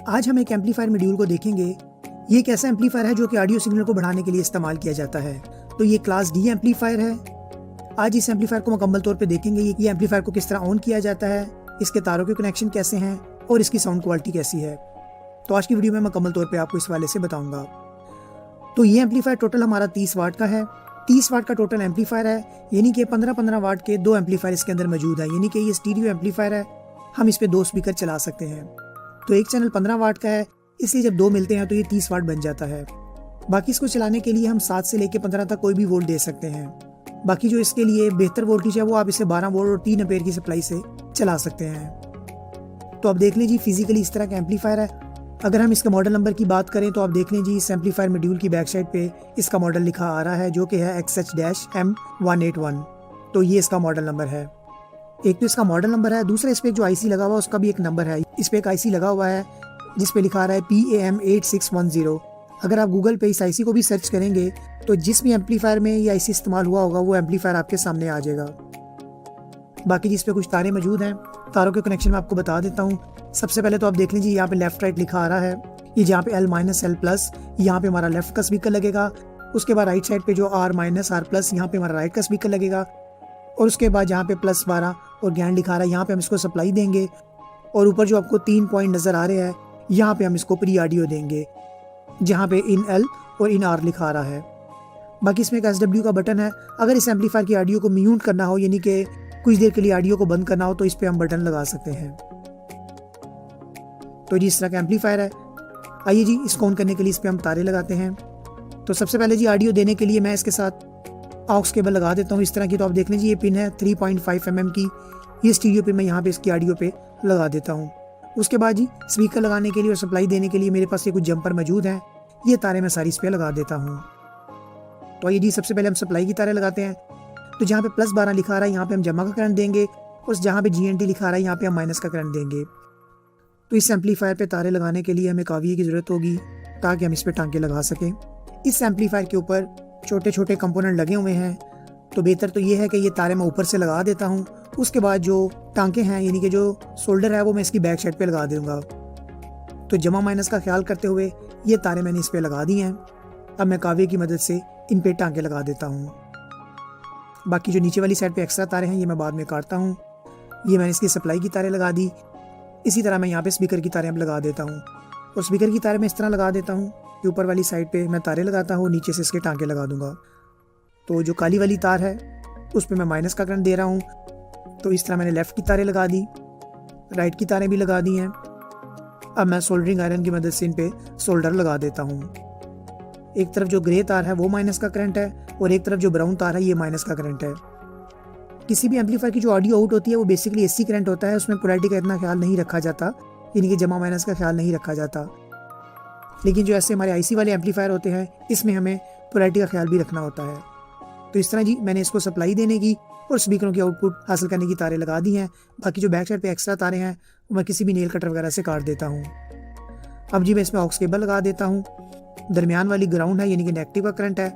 आज हम एक एम्पलीफायर मॉड्यूल को देखेंगे। ये एक ऐसा एम्पलीफायर है जो कि ऑडियो सिग्नल को बढ़ाने के लिए इस्तेमाल किया जाता है। तो ये क्लास डी एम्पलीफायर है। आज इस एम्पलीफायर को मुकम्मल तौर पे देखेंगे ये एम्पलीफायर को किस तरह ऑन किया जाता है, इसके तारों के कनेक्शन कैसे हैं और इसकी साउंड क्वालिटी कैसी है। तो आज की वीडियो में मुकम्मल तौर पे आपको इस हवाले से बताऊंगा। तो ये एम्पलीफायर टोटल हमारा 30 वाट का है। 30 वाट का टोटल एम्पलीफायर है, यानी कि 15-15 वाट के 2 एम्पलीफायर इसके अंदर मौजूद है, यानी कि ये स्टीरियो एम्पलीफायर है। हम इस पे 2 स्पीकर चला सकते हैं। तो एक चैनल 15 वाट का है, इसलिए जब 2 मिलते हैं तो ये 30 वाट बन जाता है। बाकी इसको चलाने के लिए हम 7 से लेकर 15 तक कोई भी वोल्ट दे सकते हैं। बाकी जो इसके लिए बेहतर वोल्टेज है वो आप इसे 12 वोल्ट और 3 एम्पीयर की सप्लाई से चला सकते हैं। तो अब देख लीजिए फिजिकली इस तरह का एम्पलीफायर है। अगर हम इसका मॉडल नंबर की बात करें तो आप देख लीजिए इस एम्पलीफायर मॉड्यूल की बैक साइड पे इसका मॉडल लिखा आ रहा है जो कि है XH-M181। तो ये इसका मॉडल नंबर है। एक तो इसका मॉडल नंबर है, दूसरा इस पे जो आईसी लगा हुआ है उसका भी एक नंबर है। इस पे एक आईसी लगा हुआ है जिस पे लिखा आ रहा है PAM8610। अगर आप गूगल पे इस आईसी को भी सर्च करेंगे तो जिस भी एम्पलीफायर में ये आईसी इस्तेमाल हुआ होगा वो एम्पलीफायर आपके सामने आ जाएगा। बाकी जिस पे कुछ तारे मौजूद हैं, तारों के कनेक्शन में आपको बता देता हूँ। सबसे पहले तो आप देख लीजिए यहाँ पे लेफ्ट राइट लिखा आ रहा है। ये जहाँ पे L-L+, यहाँ पे हमारा लेफ्ट का स्पीकर लगेगा। उसके बाद राइट साइड पे जो R-R+, यहाँ पे हमारा राइट का स्पीकर लगेगा। और उसके बाद जहाँ पे +12 और ज्ञान लिखा रहा है यहाँ पे हम इसको सप्लाई देंगे। और ऊपर जो आपको 3 पॉइंट नज़र आ रहे हैं यहाँ पे हम इसको प्री ऑडियो देंगे, जहाँ पे इन L और इन R लिखा रहा है। बाकी इसमें एक SW का बटन है। अगर इस एम्पलीफायर की ऑडियो को म्यूट करना हो, यानी कि कुछ देर के लिए ऑडियो को बंद करना हो, तो इस पे हम बटन लगा सकते हैं। तो जी इस तरह का एम्पलीफायर है। आइए जी इसको ऑन करने के लिए इस पे हम तारे लगाते हैं। तो सबसे पहले जी ऑडियो देने के लिए मैं इसके साथ ऑक्स केबल लगा देता हूँ इस तरह की। तो आप देख लीजिए ये पिन है 3.5 mm की। ये स्टीरियो पिन मैं यहाँ पे इसकी ऑडियो पे लगा देता हूँ। उसके बाद जी स्पीकर लगाने के लिए और सप्लाई देने के लिए मेरे पास ये कुछ जंपर मौजूद हैं। ये तारे मैं सारी इस पे लगा देता हूँ। तो आइए जी सबसे पहले हम सप्लाई की तारे लगाते हैं। तो जहाँ पे +12 लिखा रहा है यहाँ पे हम जमा का करंट देंगे और जहाँ पे GNT लिखा रहा है यहाँ पे हम माइनस का करंट देंगे। तो इस एम्पलीफायर पे तारे लगाने के लिए हमें काविये की ज़रूरत होगी ताकि हम इस पे टांके लगा सकें। इस एम्पलीफायर के ऊपर छोटे छोटे कंपोनेंट लगे हुए हैं, तो बेहतर तो ये है कि ये तारे मैं ऊपर से लगा देता हूँ। उसके बाद जो टांके हैं यानी कि जो शोल्डर है वो मैं इसकी बैक साइड पे लगा दूंगा। तो जमा माइनस का ख्याल करते हुए ये तारे मैंने इस पे लगा दिए हैं। अब मैं काविये की मदद से इन पे टांके लगा देता हूँ। बाकी जो नीचे वाली साइड पे एक्स्ट्रा तारे हैं ये मैं बाद में काटता हूँ। ये मैंने इसकी सप्लाई की तारें लगा दी। इसी तरह मैं यहाँ पे स्पीकर की तारें लगा देता हूँ। और स्पीकर की तारें मैं इस तरह लगा देता हूँ कि ऊपर वाली साइड पे मैं तारे लगाता हूँ, नीचे से इसके टांके लगा दूंगा। तो जो काली वाली तार है उस पर मैं माइनस का करंट दे रहा हूँ। तो इस तरह मैंने लेफ़्ट की तारें लगा दी, राइट की तारें भी लगा दी हैं। अब मैं सोल्डरिंग आयरन की मदद से इन पे सोल्डर लगा देता हूँ। एक तरफ जो ग्रे तार है वो माइनस का करंट है और एक तरफ जो ब्राउन तार है ये माइनस का करंट है। किसी भी एम्पलीफायर की जो ऑडियो आउट होती है वो बेसिकली एसी करंट होता है, उसमें पोलैरिटी का इतना ख्याल नहीं रखा जाता, यानी कि जमा माइनस का ख्याल नहीं रखा जाता। लेकिन जो ऐसे हमारे आईसी वाले एम्पलीफायर होते हैं इसमें हमें पोलैरिटी का ख्याल भी रखना होता है। तो इस तरह जी मैंने इसको सप्लाई देने की और स्पीकरों की आउटपुट हासिल करने की तारें लगा दी हैं। बाकी जो बैक साइड पे एक्स्ट्रा तारें हैं वो मैं किसी भी नेल कटर वगैरह से काट देता हूँ। अब जी मैं इसमें ऑक्स केबल लगा देता हूँ। दरमियान वाली ग्राउंड है यानी कि नेगेटिव का करंट है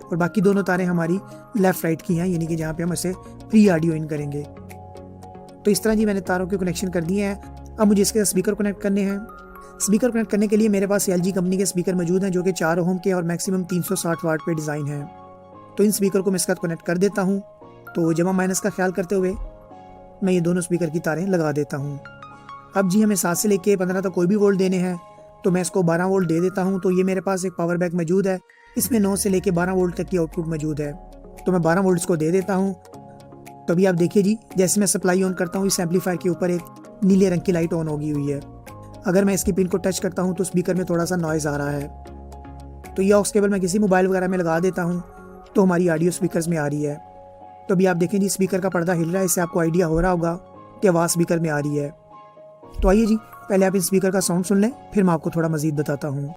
और बाकी दोनों तारें हमारी लेफ्ट राइट की हैं, यानी कि जहाँ पे हम इसे प्री ऑडियो इन करेंगे। तो इस तरह जी मैंने तारों के कनेक्शन कर दिए हैं। अब मुझे इसके स्पीकर कनेक्ट करने हैं। स्पीकर कनेक्ट करने के लिए मेरे पास LG कंपनी के स्पीकर मौजूद हैं जो कि 4 ओम के और मैक्सिमम 360 वाट पे डिज़ाइन है। तो इन स्पीकर को मैं इसके साथ कनेक्ट कर देता हूँ। तो जमा माइनस का ख्याल करते हुए मैं ये दोनों स्पीकर की तारें लगा देता हूँ। अब जी हमें 7 से लेके 15 तक कोई भी वोल्ट देने हैं, तो मैं इसको 12 वोल्ट दे देता हूँ। तो ये मेरे पास एक पावर बैंक मौजूद है, इसमें 9 से लेके 12 वोल्ट तक की आउटपुट मौजूद है। तो मैं 12 वोल्ट को दे देता हूँ। तो अभी आप देखिए जी जैसे मैं सप्लाई ऑन करता हूँ इस एम्पलीफायर के ऊपर एक नीले रंग की लाइट ऑन होगी हुई है। अगर मैं इसकी पिन को टच करता हूँ तो स्पीकर में थोड़ा सा नॉइज़ आ रहा है। तो ये ऑक्स केबल मैं किसी मोबाइल वगैरह में लगा देता हूँ तो हमारी ऑडियो स्पीकर्स में आ रही है। तो अभी आप देखें जी स्पीकर का पर्दा हिल रहा है, इससे आपको आइडिया हो रहा होगा कि आवाज़ स्पीकर में आ रही है। तो आइए जी पहले आप इस स्पीकर का साउंड सुन लें, फिर मैं आपको थोड़ा मज़ीद बताता हूँ।